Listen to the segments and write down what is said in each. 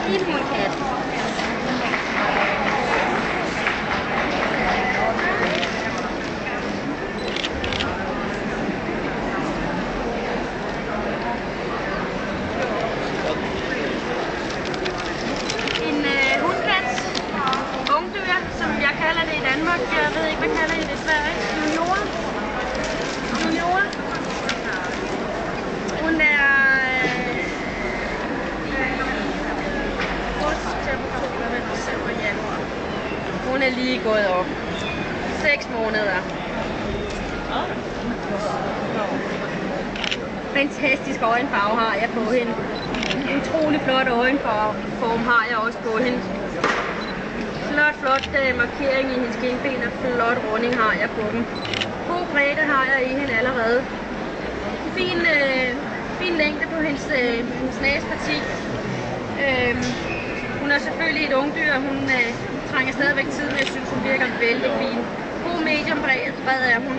Fin hundkat. Som jeg kalder det i Danmark. Jeg ved ikke, hvad kalder I det i Sverige? Junior. Hun er Hun er lige gået op. 6 måneder. Fantastisk øjenfarve har jeg på hende. Utrolig flot øjenform har jeg også på hende. Flot markering i hendes kindben og flot runding har jeg på dem. God bredde har jeg i hende allerede. Fin længde på hendes næseparti. Hun er selvfølgelig et ungdyr. Hun trænger stadigvæk tid, men jeg synes, hun virker vældig fin. God medium bred er hun.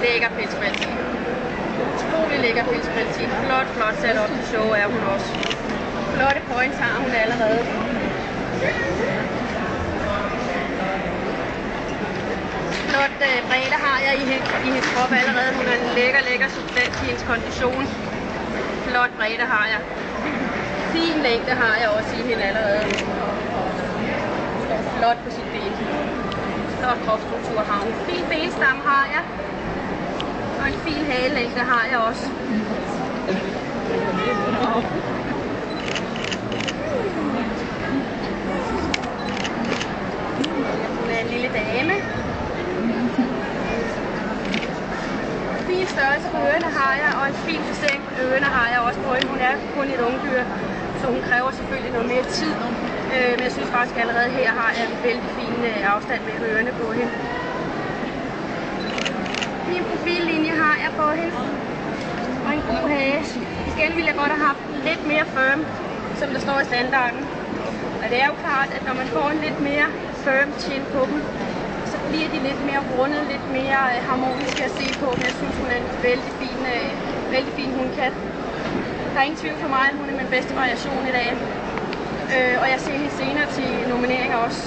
Lækker pelskvalitet. Utrolig lækker pelskvalitet. Flot sat op til show er hun også. Flotte points har hun allerede. Flot bredde har jeg i hendes krop allerede. Hun er en lækker substans i hendes kondition. Flot bredde har jeg. Fin længde har jeg også i hende allerede. Flot på sit ben. Flot kropsstruktur har hun. Fin benstamme har jeg. Og en fin halelængde har jeg også. Hun er en lille dame. Fin størrelse på ørerne har jeg, og en fin placering på ørerne har jeg også på hende. Hun er kun et ungdyr, så hun kræver selvfølgelig noget mere tid. Men jeg synes faktisk allerede her har jeg en vældig fin afstand med ørerne på hende. Fin profillinje har jeg på hende, og en god hage. Igen ville jeg godt have haft lidt mere firm, som der står i standarden. Og det er jo klart, at når man får en lidt mere firm chin på dem, så bliver de lidt mere rundet, lidt mere harmoniske at se på. Men jeg synes, hun er en vældig fin hundkat. Der er ingen tvivl for mig, at hun er min bedste variation i dag. Og jeg ser hende senere til nomineringer også.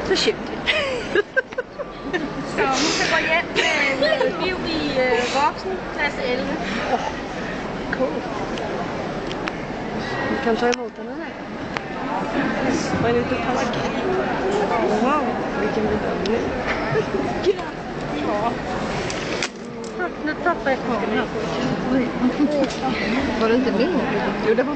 Så shit. Så hun kan gå hjem med liv i voksen, klasse 11. Cool. Vi kan ta emot henne här. Vad är det för taskig? Wow, vilken bedömning. Ja. Nu tappar jag kameran. Var det inte min? Jo, det var